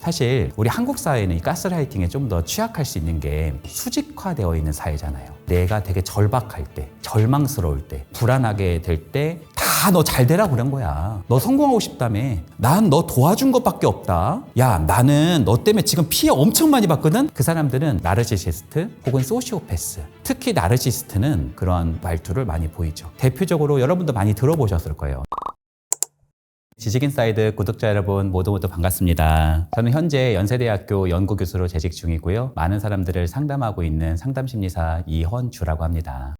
사실 우리 한국 사회는 이 가스라이팅에 좀 더 취약할 수 있는 게 수직화되어 있는 사회잖아요. 내가 되게 절박할 때, 절망스러울 때, 불안하게 될 때 다 너 잘 되라 그런 거야. 너 성공하고 싶다며. 난 너 도와준 것밖에 없다. 야, 나는 너 때문에 지금 피해 엄청 많이 받거든. 그 사람들은 나르시시스트 혹은 소시오패스. 특히 나르시시스트는 그런 말투를 많이 보이죠. 대표적으로 여러분도 많이 들어보셨을 거예요. 지식인사이드 구독자 여러분 모두 반갑습니다. 저는 현재 연세대학교 연구교수로 재직 중이고요. 많은 사람들을 상담하고 있는 상담심리사 이헌주라고 합니다.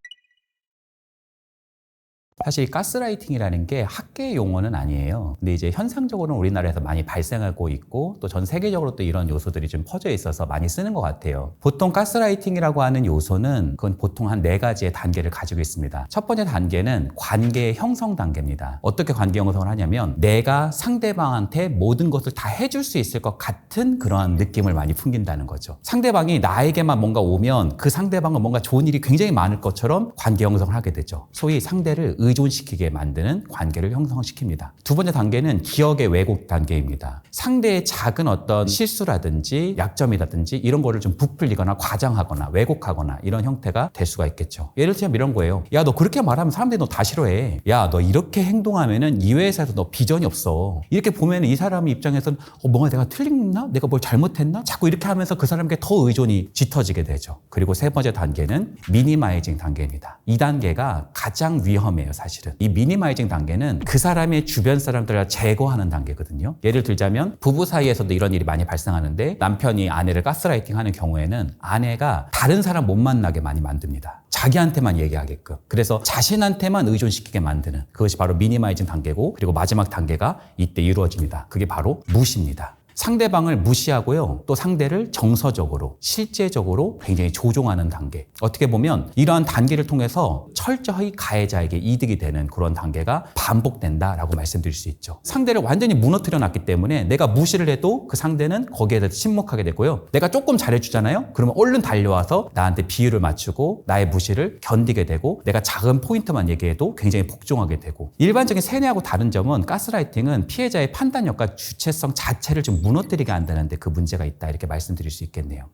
사실 가스라이팅이라는 게 학계의 용어는 아니에요. 근데 이제 현상적으로는 우리나라에서 많이 발생하고 있고 또 전 세계적으로 또 이런 요소들이 좀 퍼져 있어서 많이 쓰는 것 같아요. 보통 가스라이팅이라고 하는 요소는 그건 보통 한 4가지의 단계를 가지고 있습니다. 첫 번째 단계는 관계 형성 단계입니다. 어떻게 관계 형성을 하냐면 내가 상대방한테 모든 것을 다 해줄 수 있을 것 같은 그런 느낌을 많이 풍긴다는 거죠. 상대방이 나에게만 뭔가 오면 그 상대방은 뭔가 좋은 일이 굉장히 많을 것처럼 관계 형성을 하게 되죠. 소위 상대를 의존시키게 만드는 관계를 형성시킵니다. 두 번째 단계는 기억의 왜곡 단계입니다. 상대의 작은 어떤 실수라든지 약점이라든지 이런 거를 좀 부풀리거나 과장하거나 왜곡하거나 이런 형태가 될 수가 있겠죠. 예를 들면 이런 거예요. 야, 너 그렇게 말하면 사람들이 너 다 싫어해. 야, 너 이렇게 행동하면은 이 회사에서 너 비전이 없어. 이렇게 보면 이 사람 입장에서는 뭔가 내가 틀렸나? 내가 뭘 잘못했나? 자꾸 이렇게 하면서 그 사람에게 더 의존이 짙어지게 되죠. 그리고 세 번째 단계는 미니마이징 단계입니다. 이 단계가 가장 위험해요. 사실은 이 미니마이징 단계는 그 사람의 주변 사람들을 제거하는 단계거든요. 예를 들자면 부부 사이에서도 이런 일이 많이 발생하는데 남편이 아내를 가스라이팅 하는 경우에는 아내가 다른 사람 못 만나게 많이 만듭니다. 자기한테만 얘기하게끔. 그래서 자신한테만 의존시키게 만드는 그것이 바로 미니마이징 단계고, 그리고 마지막 단계가 이때 이루어집니다. 그게 바로 무시입니다. 상대방을 무시하고요. 또 상대를 정서적으로, 실제적으로 굉장히 조종하는 단계. 어떻게 보면 이러한 단계를 통해서 철저히 가해자에게 이득이 되는 그런 단계가 반복된다라고 말씀드릴 수 있죠. 상대를 완전히 무너뜨려 놨기 때문에 내가 무시를 해도 그 상대는 거기에 대해서 침묵하게 되고요. 내가 조금 잘해주잖아요? 그러면 얼른 달려와서 나한테 비유를 맞추고 나의 무시를 견디게 되고, 내가 작은 포인트만 얘기해도 굉장히 복종하게 되고. 일반적인 세뇌하고 다른 점은 가스라이팅은 피해자의 판단력과 주체성 자체를 좀 무너뜨리게 한다는데 그 문제가 있다, 이렇게 말씀드릴 수 있겠네요.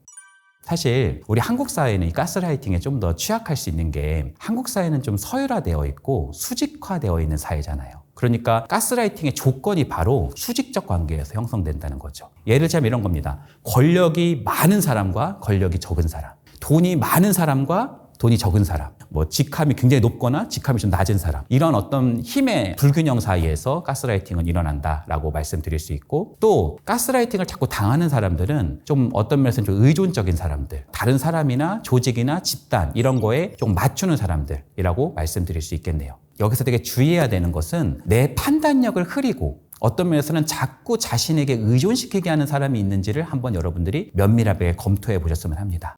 사실 우리 한국 사회는 이 가스라이팅에 좀 더 취약할 수 있는 게, 한국 사회는 좀 서열화되어 있고 수직화되어 있는 사회잖아요. 그러니까 가스라이팅의 조건이 바로 수직적 관계에서 형성된다는 거죠. 예를 들자면 이런 겁니다. 권력이 많은 사람과 권력이 적은 사람, 돈이 많은 사람과 돈이 적은 사람, 직함이 굉장히 높거나 직함이 좀 낮은 사람, 이런 어떤 힘의 불균형 사이에서 가스라이팅은 일어난다라고 말씀드릴 수 있고, 또 가스라이팅을 자꾸 당하는 사람들은 좀 어떤 면에서는 좀 의존적인 사람들, 다른 사람이나 조직이나 집단 이런 거에 좀 맞추는 사람들이라고 말씀드릴 수 있겠네요. 여기서 되게 주의해야 되는 것은 내 판단력을 흐리고 어떤 면에서는 자꾸 자신에게 의존시키게 하는 사람이 있는지를 한번 여러분들이 면밀하게 검토해 보셨으면 합니다.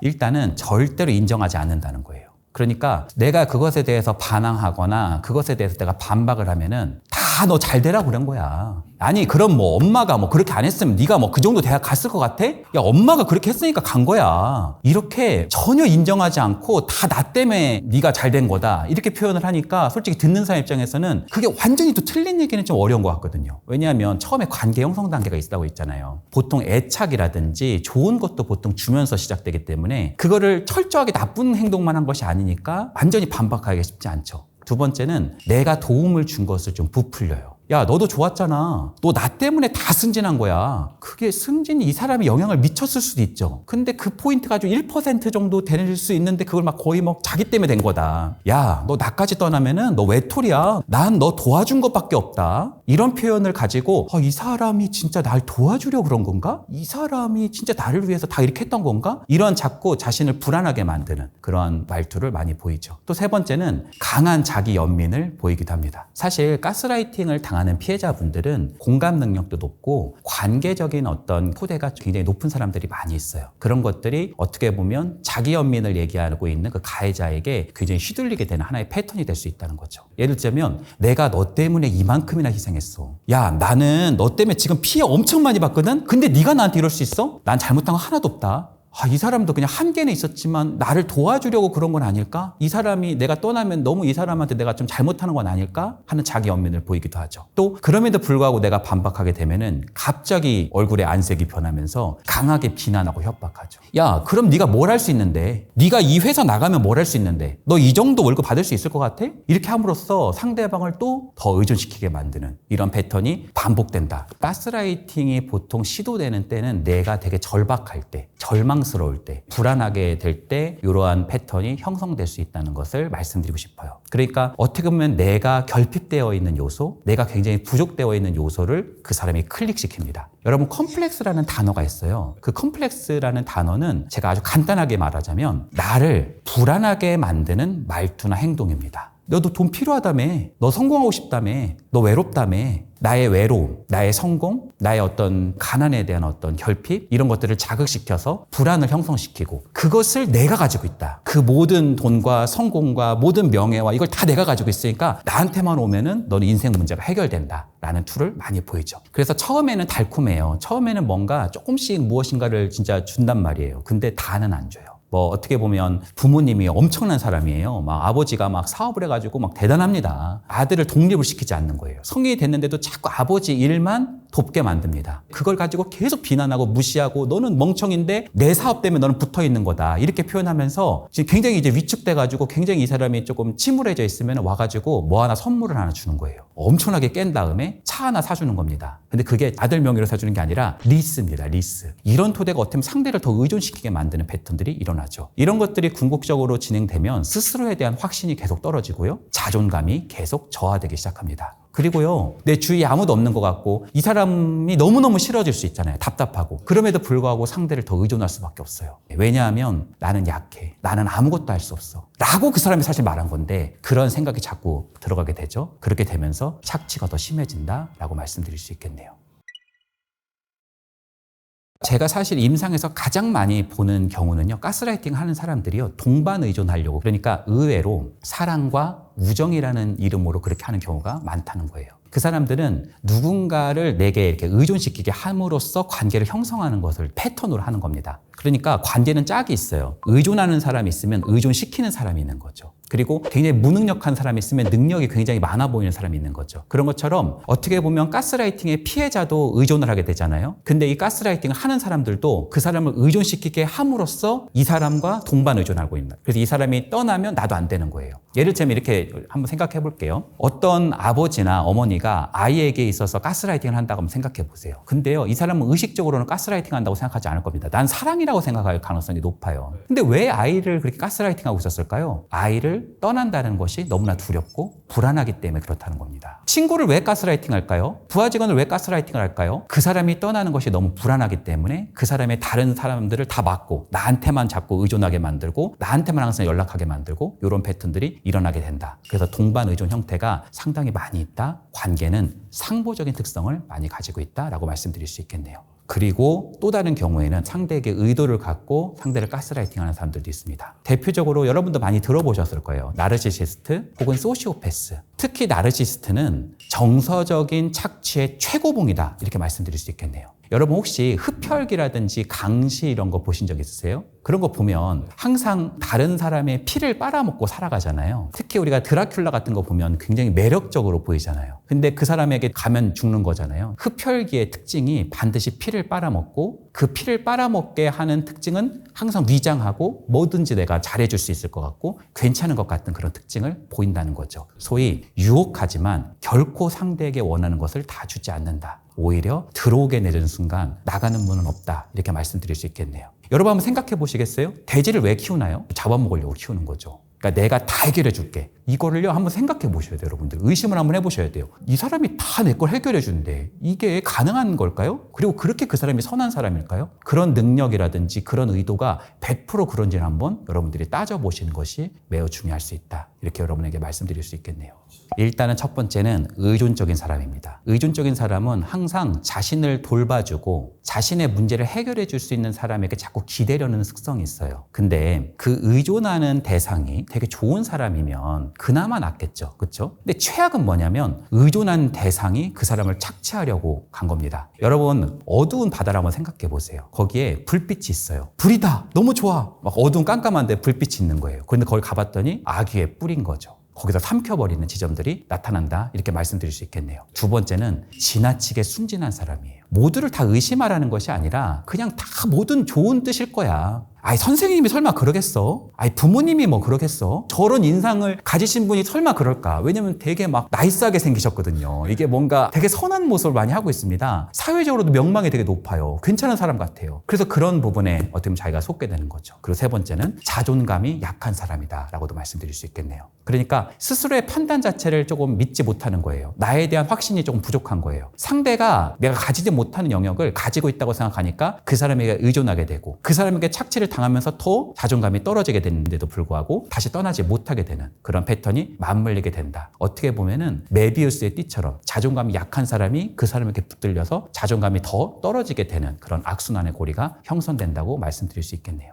일단은 절대로 인정하지 않는다는 거예요. 그러니까 내가 그것에 대해서 반항하거나 그것에 대해서 내가 반박을 하면은 다 너 잘 되라 그런 거야. 아니, 그럼 엄마가 그렇게 안 했으면 네가 그 정도 대학 갔을 것 같아? 야, 엄마가 그렇게 했으니까 간 거야. 이렇게 전혀 인정하지 않고 다 나 때문에 네가 잘 된 거다, 이렇게 표현을 하니까 솔직히 듣는 사람 입장에서는 그게 완전히 또 틀린 얘기는 좀 어려운 것 같거든요. 왜냐하면 처음에 관계 형성 단계가 있다고 했잖아요. 보통 애착이라든지 좋은 것도 보통 주면서 시작되기 때문에 그거를 철저하게 나쁜 행동만 한 것이 아니니까 완전히 반박하기가 쉽지 않죠. 두 번째는 내가 도움을 준 것을 좀 부풀려요. 야, 너도 좋았잖아. 너 나 때문에 다 승진한 거야. 그게 승진이 이 사람이 영향을 미쳤을 수도 있죠. 근데 그 포인트가 아주 1% 정도 될 수 있는데 그걸 거의 자기 때문에 된 거다. 야, 너 나까지 떠나면은 너 외톨이야. 난 너 도와준 것밖에 없다. 이런 표현을 가지고 이 사람이 진짜 날 도와주려고 그런 건가? 이 사람이 진짜 나를 위해서 다 이렇게 했던 건가? 이런 자꾸 자신을 불안하게 만드는 그런 말투를 많이 보이죠. 또 세 번째는 강한 자기 연민을 보이기도 합니다. 사실 가스라이팅을 당하는 피해자분들은 공감 능력도 높고 관계적인 어떤 토대가 굉장히 높은 사람들이 많이 있어요. 그런 것들이 어떻게 보면 자기 연민을 얘기하고 있는 그 가해자에게 굉장히 휘둘리게 되는 하나의 패턴이 될 수 있다는 거죠. 예를 들자면 내가 너 때문에 이만큼이나 희생했어. 야, 나는 너 때문에 지금 피해 엄청 많이 받거든? 근데 네가 나한테 이럴 수 있어? 난 잘못한 거 하나도 없다. 이 사람도 그냥 한계는 있었지만 나를 도와주려고 그런 건 아닐까? 이 사람이 내가 떠나면 너무 이 사람한테 내가 좀 잘못하는 건 아닐까? 하는 자기 연민을 보이기도 하죠. 또 그럼에도 불구하고 내가 반박하게 되면은 갑자기 얼굴에 안색이 변하면서 강하게 비난하고 협박하죠. 야, 그럼 네가 뭘 할 수 있는데? 네가 이 회사 나가면 뭘 할 수 있는데? 너 이 정도 월급 받을 수 있을 것 같아? 이렇게 함으로써 상대방을 또 더 의존시키게 만드는 이런 패턴이 반복된다. 가스라이팅이 보통 시도되는 때는 내가 되게 절박할 때, 절망스러울 때, 불안하게 될 때 이러한 패턴이 형성될 수 있다는 것을 말씀드리고 싶어요. 그러니까 어떻게 보면 내가 결핍되어 있는 요소, 내가 굉장히 부족되어 있는 요소를 그 사람이 클릭시킵니다. 여러분, 컴플렉스라는 단어가 있어요. 그 컴플렉스라는 단어는 제가 아주 간단하게 말하자면 나를 불안하게 만드는 말투나 행동입니다. 너 돈 필요하다며, 너 성공하고 싶다며, 너 외롭다며, 나의 외로움, 나의 성공, 나의 어떤 가난에 대한 어떤 결핍 이런 것들을 자극시켜서 불안을 형성시키고 그것을 내가 가지고 있다. 그 모든 돈과 성공과 모든 명예와 이걸 다 내가 가지고 있으니까 나한테만 오면은 너는 인생 문제가 해결된다 라는 툴을 많이 보이죠. 그래서 처음에는 달콤해요. 처음에는 뭔가 조금씩 무엇인가를 진짜 준단 말이에요. 근데 다는 안 줘요. 어떻게 보면 부모님이 엄청난 사람이에요. 아버지가 사업을 해가지고 대단합니다. 아들을 독립을 시키지 않는 거예요. 성인이 됐는데도 자꾸 아버지 일만 돕게 만듭니다. 그걸 가지고 계속 비난하고 무시하고 너는 멍청인데 내 사업 때문에 너는 붙어 있는 거다. 이렇게 표현하면서 지금 굉장히 이제 위축돼가지고 굉장히 이 사람이 조금 침울해져 있으면 와가지고 뭐 하나 선물을 하나 주는 거예요. 엄청나게 깬 다음에 차 하나 사주는 겁니다. 근데 그게 아들 명의로 사주는 게 아니라 리스입니다. 리스. 이런 토대가 어떻게 보면 상대를 더 의존시키게 만드는 패턴들이 일어나죠. 이런 것들이 궁극적으로 진행되면 스스로에 대한 확신이 계속 떨어지고요. 자존감이 계속 저하되기 시작합니다. 그리고요, 내 주위에 아무도 없는 것 같고 이 사람이 너무너무 싫어질 수 있잖아요. 답답하고. 그럼에도 불구하고 상대를 더 의존할 수밖에 없어요. 왜냐하면 나는 약해. 나는 아무것도 할 수 없어. 라고 그 사람이 사실 말한 건데 그런 생각이 자꾸 들어가게 되죠. 그렇게 되면서 착취가 더 심해진다라고 말씀드릴 수 있겠네요. 제가 사실 임상에서 가장 많이 보는 경우는요, 가스라이팅 하는 사람들이요, 동반 의존하려고, 그러니까 의외로 사랑과 우정이라는 이름으로 그렇게 하는 경우가 많다는 거예요. 그 사람들은 누군가를 내게 이렇게 의존시키게 함으로써 관계를 형성하는 것을 패턴으로 하는 겁니다. 그러니까 관계는 짝이 있어요. 의존하는 사람이 있으면 의존시키는 사람이 있는 거죠. 그리고 굉장히 무능력한 사람이 있으면 능력이 굉장히 많아 보이는 사람이 있는 거죠. 그런 것처럼 어떻게 보면 가스라이팅의 피해자도 의존을 하게 되잖아요. 근데 이 가스라이팅을 하는 사람들도 그 사람을 의존시키게 함으로써 이 사람과 동반 의존하고 있는. 그래서 이 사람이 떠나면 나도 안 되는 거예요. 예를 들면 이렇게 한번 생각해 볼게요. 어떤 아버지나 어머니가 아이에게 있어서 가스라이팅을 한다고 한번 생각해 보세요. 근데요, 이 사람은 의식적으로는 가스라이팅 한다고 생각하지 않을 겁니다. 난 사랑이라고 생각할 가능성이 높아요. 근데 왜 아이를 그렇게 가스라이팅하고 있었을까요? 아이를 떠난다는 것이 너무나 두렵고 불안하기 때문에 그렇다는 겁니다. 친구를 왜 가스라이팅 할까요? 부하 직원을 왜 가스라이팅을 할까요? 그 사람이 떠나는 것이 너무 불안하기 때문에 그 사람의 다른 사람들을 다 막고 나한테만 자꾸 의존하게 만들고 나한테만 항상 연락하게 만들고 이런 패턴들이 일어나게 된다. 그래서 동반 의존 형태가 상당히 많이 있다. 관계는 상보적인 특성을 많이 가지고 있다라고 말씀드릴 수 있겠네요. 그리고 또 다른 경우에는 상대에게 의도를 갖고 상대를 가스라이팅하는 사람들도 있습니다. 대표적으로 여러분도 많이 들어보셨을 거예요. 나르시시스트 혹은 소시오패스. 특히 나르시시스트는 정서적인 착취의 최고봉이다. 이렇게 말씀드릴 수 있겠네요. 여러분 혹시 흡혈귀라든지 강시 이런 거 보신 적 있으세요? 그런 거 보면 항상 다른 사람의 피를 빨아먹고 살아가잖아요. 특히 우리가 드라큘라 같은 거 보면 굉장히 매력적으로 보이잖아요. 근데 그 사람에게 가면 죽는 거잖아요. 흡혈귀의 특징이 반드시 피를 빨아먹고 그 피를 빨아먹게 하는 특징은 항상 위장하고 뭐든지 내가 잘해줄 수 있을 것 같고 괜찮은 것 같은 그런 특징을 보인다는 거죠. 소위 유혹하지만 결코 상대에게 원하는 것을 다 주지 않는다. 오히려 들어오게 내주는 순간 나가는 문은 없다. 이렇게 말씀드릴 수 있겠네요. 여러분 한번 생각해 보시겠어요? 돼지를 왜 키우나요? 잡아먹으려고 키우는 거죠. 그러니까 내가 다 해결해 줄게. 이거를요 한번 생각해 보셔야 돼요. 여러분들 의심을 한번 해보셔야 돼요. 이 사람이 다 내 걸 해결해 주는데 이게 가능한 걸까요? 그리고 그렇게 그 사람이 선한 사람일까요? 그런 능력이라든지 그런 의도가 100% 그런지는 한번 여러분들이 따져보시는 것이 매우 중요할 수 있다. 이렇게 여러분에게 말씀드릴 수 있겠네요. 일단은 첫 번째는 의존적인 사람입니다. 의존적인 사람은 항상 자신을 돌봐주고 자신의 문제를 해결해 줄 수 있는 사람에게 자꾸 기대려는 습성이 있어요. 근데 그 의존하는 대상이 되게 좋은 사람이면 그나마 낫겠죠. 그렇죠? 근데 최악은 뭐냐면 의존한 대상이 그 사람을 착취하려고 간 겁니다. 여러분 어두운 바다를 한번 생각해 보세요. 거기에 불빛이 있어요. 불이다. 너무 좋아. 막 어두운 깜깜한데 불빛이 있는 거예요. 그런데 거기 가봤더니 아귀의 뿔인 거죠. 거기서 삼켜버리는 지점들이 나타난다. 이렇게 말씀드릴 수 있겠네요. 두 번째는 지나치게 순진한 사람이에요. 모두를 다 의심하라는 것이 아니라 그냥 다 모든 좋은 뜻일 거야. 아이 선생님이 설마 그러겠어? 아이 부모님이 뭐 그러겠어? 저런 인상을 가지신 분이 설마 그럴까? 왜냐면 되게 막 나이스하게 생기셨거든요. 이게 뭔가 되게 선한 모습을 많이 하고 있습니다. 사회적으로도 명망이 되게 높아요. 괜찮은 사람 같아요. 그래서 그런 부분에 어떻게 보면 자기가 속게 되는 거죠. 그리고 세 번째는 자존감이 약한 사람이다 라고도 말씀드릴 수 있겠네요. 그러니까 스스로의 판단 자체를 조금 믿지 못하는 거예요. 나에 대한 확신이 조금 부족한 거예요. 상대가 내가 가지지 못하는 영역을 가지고 있다고 생각하니까 그 사람에게 의존하게 되고 그 사람에게 착취를 당하면서 더 자존감이 떨어지게 되는데도 불구하고 다시 떠나지 못하게 되는 그런 패턴이 맞물리게 된다. 어떻게 보면은 메비우스의 띠처럼 자존감이 약한 사람이 그 사람에게 붙들려서 자존감이 더 떨어지게 되는 그런 악순환의 고리가 형성된다고 말씀드릴 수 있겠네요.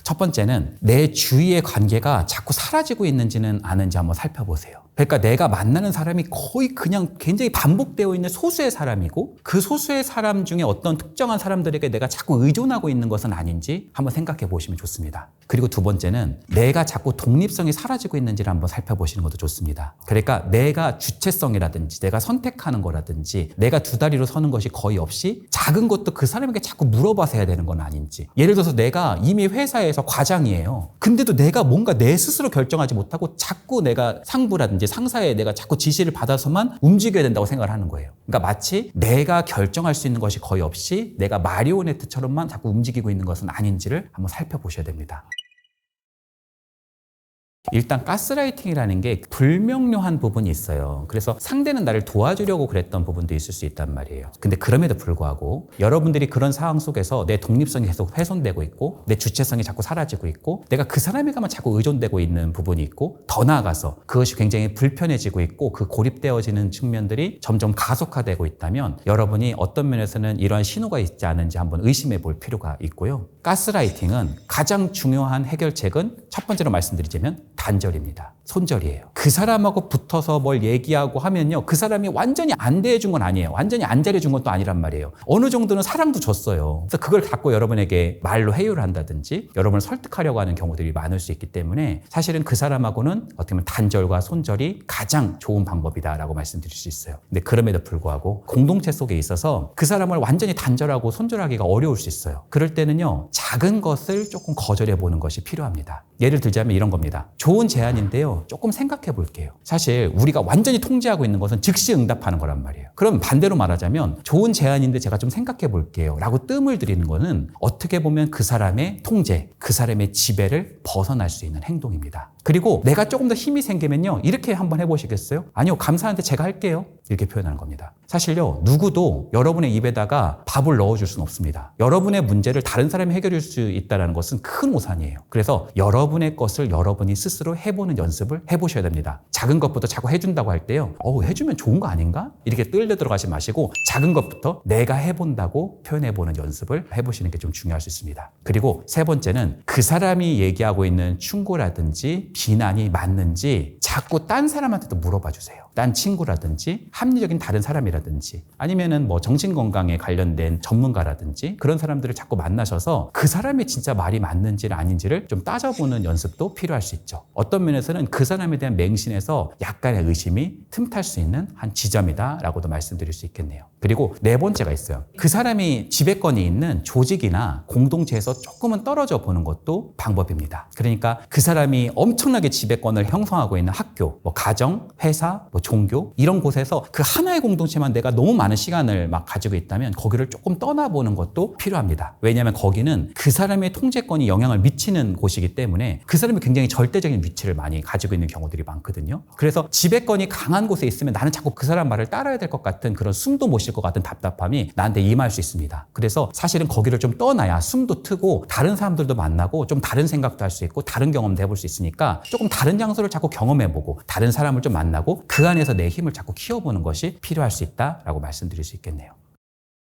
첫 번째는 내 주위의 관계가 자꾸 사라지고 있는지는 아는지 한번 살펴보세요. 그러니까 내가 만나는 사람이 거의 그냥 굉장히 반복되어 있는 소수의 사람이고 그 소수의 사람 중에 어떤 특정한 사람들에게 내가 자꾸 의존하고 있는 것은 아닌지 한번 생각해 보시면 좋습니다. 그리고 두 번째는 내가 자꾸 독립성이 사라지고 있는지를 한번 살펴보시는 것도 좋습니다. 그러니까 내가 주체성이라든지 내가 선택하는 거라든지 내가 두 다리로 서는 것이 거의 없이 작은 것도 그 사람에게 자꾸 물어봐서 해야 되는 건 아닌지. 예를 들어서 내가 이미 회사에서 과장이에요. 근데도 내가 뭔가 내 스스로 결정하지 못하고 자꾸 내가 상부라든지 상사에 내가 자꾸 지시를 받아서만 움직여야 된다고 생각을 하는 거예요. 그러니까 마치 내가 결정할 수 있는 것이 거의 없이 내가 마리오네트처럼만 자꾸 움직이고 있는 것은 아닌지를 한번 살펴보셔야 됩니다. 일단 가스라이팅이라는 게 불명료한 부분이 있어요. 그래서 상대는 나를 도와주려고 그랬던 부분도 있을 수 있단 말이에요. 근데 그럼에도 불구하고 여러분들이 그런 상황 속에서 내 독립성이 계속 훼손되고 있고 내 주체성이 자꾸 사라지고 있고 내가 그 사람에게만 자꾸 의존되고 있는 부분이 있고 더 나아가서 그것이 굉장히 불편해지고 있고 그 고립되어지는 측면들이 점점 가속화되고 있다면 여러분이 어떤 면에서는 이러한 신호가 있지 않은지 한번 의심해 볼 필요가 있고요. 가스라이팅은 가장 중요한 해결책은 첫 번째로 말씀드리자면 단절입니다. 손절이에요. 그 사람하고 붙어서 뭘 얘기하고 하면요. 그 사람이 완전히 안 대해준 건 아니에요. 완전히 안 잘해준 것도 아니란 말이에요. 어느 정도는 사랑도 줬어요. 그래서 그걸 갖고 여러분에게 말로 회유를 한다든지 여러분을 설득하려고 하는 경우들이 많을 수 있기 때문에 사실은 그 사람하고는 어떻게 보면 단절과 손절이 가장 좋은 방법이다라고 말씀드릴 수 있어요. 근데 그럼에도 불구하고 공동체 속에 있어서 그 사람을 완전히 단절하고 손절하기가 어려울 수 있어요. 그럴 때는요. 작은 것을 조금 거절해 보는 것이 필요합니다. 예를 들자면 이런 겁니다. 좋은 제안인데요. 조금 생각해 볼게요. 사실 우리가 완전히 통제하고 있는 것은 즉시 응답하는 거란 말이에요. 그럼 반대로 말하자면 좋은 제안인데 제가 좀 생각해 볼게요 라고 뜸을 들이는 거는 어떻게 보면 그 사람의 통제, 그 사람의 지배를 벗어날 수 있는 행동입니다. 그리고 내가 조금 더 힘이 생기면요. 이렇게 한번 해보시겠어요? 아니요. 감사한데 제가 할게요. 이렇게 표현하는 겁니다. 사실요. 누구도 여러분의 입에다가 밥을 넣어줄 수는 없습니다. 여러분의 문제를 다른 사람이 해결해 줄 수 있다는 것은 큰 오산이에요. 그래서 여러분의 것을 여러분이 스스로 해보는 연습을 해보셔야 됩니다. 작은 것부터 자꾸 해준다고 할 때요. 해주면 좋은 거 아닌가? 이렇게 끌려 들어가지 마시고 작은 것부터 내가 해본다고 표현해보는 연습을 해보시는 게 좀 중요할 수 있습니다. 그리고 세 번째는 그 사람이 얘기하고 있는 충고라든지 비난이 맞는지 자꾸 딴 사람한테도 물어봐 주세요. 딴 친구라든지 합리적인 다른 사람이라든지 아니면은 뭐 정신건강에 관련된 전문가라든지 그런 사람들을 자꾸 만나셔서 그 사람이 진짜 말이 맞는지를 아닌지를 좀 따져보는 연습도 필요할 수 있죠. 어떤 면에서는 그 사람에 대한 맹신에서 약간의 의심이 틈탈 수 있는 한 지점이다라고도 말씀드릴 수 있겠네요. 그리고 네 번째가 있어요. 그 사람이 지배권이 있는 조직이나 공동체에서 조금은 떨어져 보는 것도 방법입니다. 그러니까 그 사람이 엄청나게 지배권을 형성하고 있는 학교, 뭐 가정, 회사, 뭐 종교 이런 곳에서 그 하나의 공동체만 내가 너무 많은 시간을 막 가지고 있다면 거기를 조금 떠나보는 것도 필요합니다. 왜냐하면 거기는 그 사람의 통제권이 영향을 미치는 곳이기 때문에 그 사람이 굉장히 절대적인 위치를 많이 가지고 있는 경우들이 많거든요. 그래서 지배권이 강한 곳에 있으면 나는 자꾸 그 사람 말을 따라야 될 것 같은 그런 숨도 못 쉴 것 같은 답답함이 나한테 임할 수 있습니다. 그래서 사실은 거기를 좀 떠나야 숨도 트고 다른 사람들도 만나고 좀 다른 생각도 할 수 있고 다른 경험도 해볼 수 있으니까 조금 다른 장소를 자꾸 경험해보고 다른 사람을 좀 만나고 그 안에서 내 힘을 자꾸 키워보는 것이 필요할 수 있다라고 말씀드릴 수 있겠네요.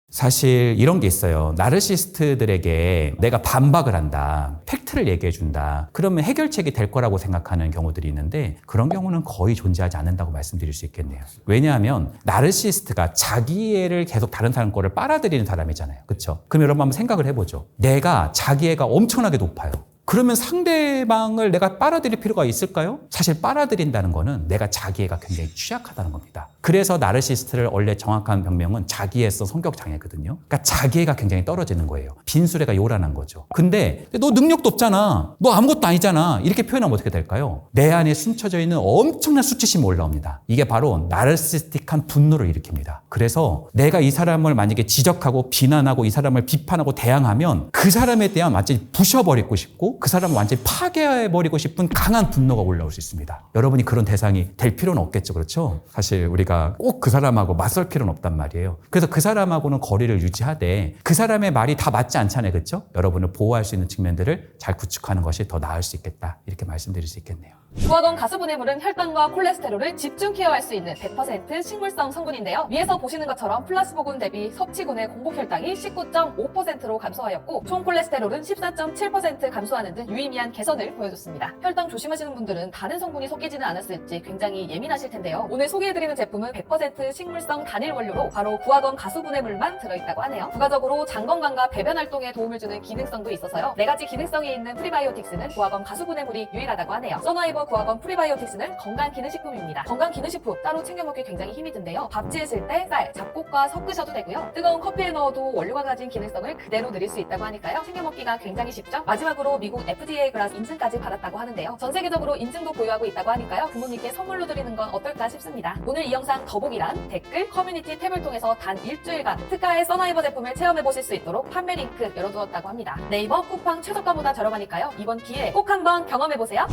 사실 이런 게 있어요. 나르시스트들에게 내가 반박을 한다, 팩트를 얘기해 준다, 그러면 해결책이 될 거라고 생각하는 경우들이 있는데 그런 경우는 거의 존재하지 않는다고 말씀드릴 수 있겠네요. 왜냐하면 나르시스트가 자기애를 계속 다른 사람 거를 빨아들이는 사람이잖아요. 그렇죠? 그럼 여러분 한번 생각을 해보죠. 내가 자기애가 엄청나게 높아요. 그러면 상대방을 내가 빨아들일 필요가 있을까요? 사실 빨아들인다는 거는 내가 자기애가 굉장히 취약하다는 겁니다. 그래서 나르시스트를 원래 정확한 병명은 자기애성 성격 장애거든요. 그러니까 자기애가 굉장히 떨어지는 거예요. 빈수레가 요란한 거죠. 근데 너 능력도 없잖아. 너 아무것도 아니잖아. 이렇게 표현하면 어떻게 될까요? 내 안에 숨겨져 있는 엄청난 수치심이 올라옵니다. 이게 바로 나르시스틱한 분노를 일으킵니다. 그래서 내가 이 사람을 만약에 지적하고 비난하고 이 사람을 비판하고 대항하면 그 사람에 대한 완전히 부셔버리고 싶고 그 사람을 완전히 파괴해버리고 싶은 강한 분노가 올라올 수 있습니다. 여러분이 그런 대상이 될 필요는 없겠죠. 그렇죠? 사실 우리가 꼭 그 사람하고 맞설 필요는 없단 말이에요. 그래서 그 사람하고는 거리를 유지하되 그 사람의 말이 다 맞지 않잖아요. 그렇죠? 여러분을 보호할 수 있는 측면들을 잘 구축하는 것이 더 나을 수 있겠다. 이렇게 말씀드릴 수 있겠네요. 구아건 가수분해물은 혈당과 콜레스테롤을 집중 케어할 수 있는 100% 식물성 성분인데요. 위에서 보시는 것처럼 플라스보군 대비 섭취군의 공복 혈당이 19.5%로 감소하였고 총 콜레스테롤은 14.7% 감소하는 등 유의미한 개선을 보여줬습니다. 혈당 조심하시는 분들은 다른 성분이 섞이지는 않았을지 굉장히 예민하실 텐데요. 오늘 소개해드리는 제품은 100% 식물성 단일 원료로 바로 구아건 가수분해물만 들어있다고 하네요. 부가적으로 장 건강과 배변 활동에 도움을 주는 기능성도 있어서요. 4가지 기능성이 있는 프리바이오틱스는 구아건 가수분해물이 유일하다고 하네요. 써너이버 구아건 프리바이오틱스는 건강기능식품입니다. 건강기능식품 따로 챙겨 먹기 굉장히 힘이 든데요. 밥 지으실 때 쌀, 잡곡과 섞으셔도 되고요. 뜨거운 커피에 넣어도 원료가 가진 기능성을 그대로 누릴 수 있다고 하니까요. 챙겨 먹기가 굉장히 쉽죠. 마지막으로 미국 FDA 글라스 인증까지 받았다고 하는데요. 전 세계적으로 인증도 보유하고 있다고 하니까요. 부모님께 선물로 드리는 건 어떨까 싶습니다. 오늘 이 영상 더보기란, 댓글, 커뮤니티 탭을 통해서 단 일주일간 특가의 써나이버 제품을 체험해보실 수 있도록 판매 링크 열어두었다고 합니다. 네이버 쿠팡 최저가보다 저렴하니까요. 이번 기회에 꼭 한번 경험해보세요.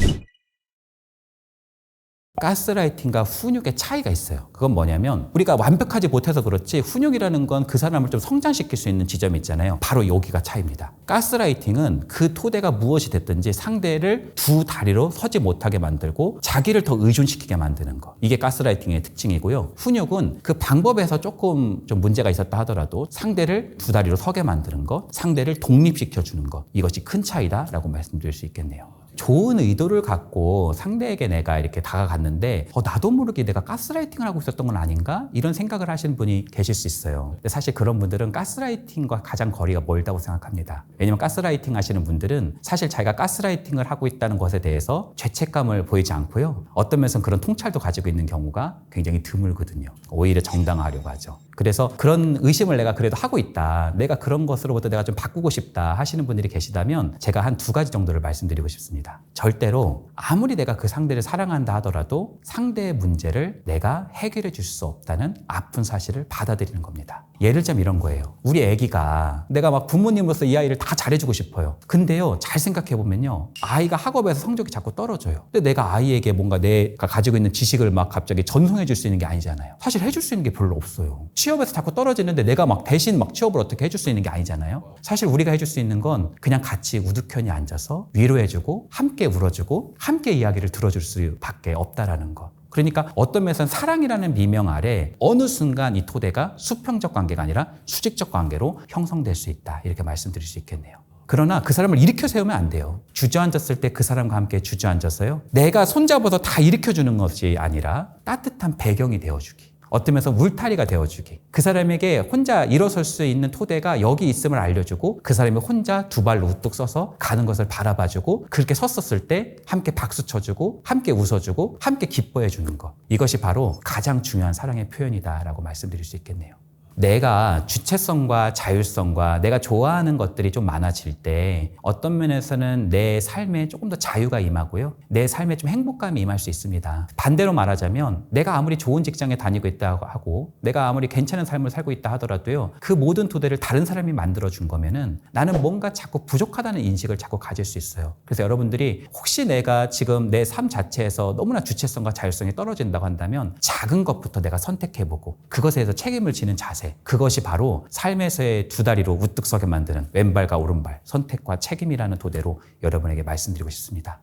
가스라이팅과 훈육의 차이가 있어요. 그건 뭐냐면 우리가 완벽하지 못해서 그렇지 훈육이라는 건 그 사람을 좀 성장시킬 수 있는 지점이 있잖아요. 바로 여기가 차이입니다. 가스라이팅은 그 토대가 무엇이 됐든지 상대를 두 다리로 서지 못하게 만들고 자기를 더 의존시키게 만드는 거. 이게 가스라이팅의 특징이고요. 훈육은 그 방법에서 조금 좀 문제가 있었다 하더라도 상대를 두 다리로 서게 만드는 거, 상대를 독립시켜주는 거. 이것이 큰 차이다라고 말씀드릴 수 있겠네요. 좋은 의도를 갖고 상대에게 내가 이렇게 다가갔는데 나도 모르게 내가 가스라이팅을 하고 있었던 건 아닌가? 이런 생각을 하시는 분이 계실 수 있어요. 근데 사실 그런 분들은 가스라이팅과 가장 거리가 멀다고 생각합니다. 왜냐면 가스라이팅 하시는 분들은 사실 자기가 가스라이팅을 하고 있다는 것에 대해서 죄책감을 보이지 않고요. 어떤 면에서는 그런 통찰도 가지고 있는 경우가 굉장히 드물거든요. 오히려 정당화하려고 하죠. 그래서 그런 의심을 내가 그래도 하고 있다. 내가 그런 것으로부터 내가 좀 바꾸고 싶다 하시는 분들이 계시다면 제가 한 2가지 정도를 말씀드리고 싶습니다. 절대로 아무리 내가 그 상대를 사랑한다 하더라도 상대의 문제를 내가 해결해 줄 수 없다는 아픈 사실을 받아들이는 겁니다. 예를 들자면 이런 거예요. 우리 아기가 내가 막 부모님으로서 이 아이를 다 잘해주고 싶어요. 근데요, 잘 생각해보면요. 아이가 학업에서 성적이 자꾸 떨어져요. 근데 내가 아이에게 뭔가 내가 가지고 있는 지식을 막 갑자기 전송해 줄 수 있는 게 아니잖아요. 사실 해줄 수 있는 게 별로 없어요. 취업에서 자꾸 떨어지는데 내가 막 대신 막 취업을 어떻게 해줄 수 있는 게 아니잖아요. 사실 우리가 해줄 수 있는 건 그냥 같이 우두커니 앉아서 위로해주고 함께 울어주고 함께 이야기를 들어줄 수밖에 없다라는 것. 그러니까 어떤 면에서는 사랑이라는 미명 아래 어느 순간 이 토대가 수평적 관계가 아니라 수직적 관계로 형성될 수 있다. 이렇게 말씀드릴 수 있겠네요. 그러나 그 사람을 일으켜 세우면 안 돼요. 주저앉았을 때 그 사람과 함께 주저앉아서요. 내가 손잡아서 다 일으켜주는 것이 아니라 따뜻한 배경이 되어주기. 어떤 면에서 울타리가 되어주기. 그 사람에게 혼자 일어설 수 있는 토대가 여기 있음을 알려주고 그 사람이 혼자 두 발로 우뚝 서서 가는 것을 바라봐주고 그렇게 섰었을 때 함께 박수 쳐주고 함께 웃어주고 함께 기뻐해주는 것. 이것이 바로 가장 중요한 사랑의 표현이다라고 말씀드릴 수 있겠네요. 내가 주체성과 자율성과 내가 좋아하는 것들이 좀 많아질 때 어떤 면에서는 내 삶에 조금 더 자유가 임하고요. 내 삶에 좀 행복감이 임할 수 있습니다. 반대로 말하자면 내가 아무리 좋은 직장에 다니고 있다고 하고 내가 아무리 괜찮은 삶을 살고 있다 하더라도요. 그 모든 토대를 다른 사람이 만들어준 거면은 나는 뭔가 자꾸 부족하다는 인식을 자꾸 가질 수 있어요. 그래서 여러분들이 혹시 내가 지금 내 삶 자체에서 너무나 주체성과 자율성이 떨어진다고 한다면 작은 것부터 내가 선택해보고 그것에 대해서 책임을 지는 자세 그것이 바로 삶에서의 두 다리로 우뚝 서게 만드는 왼발과 오른발 선택과 책임이라는 토대로 여러분에게 말씀드리고 싶습니다.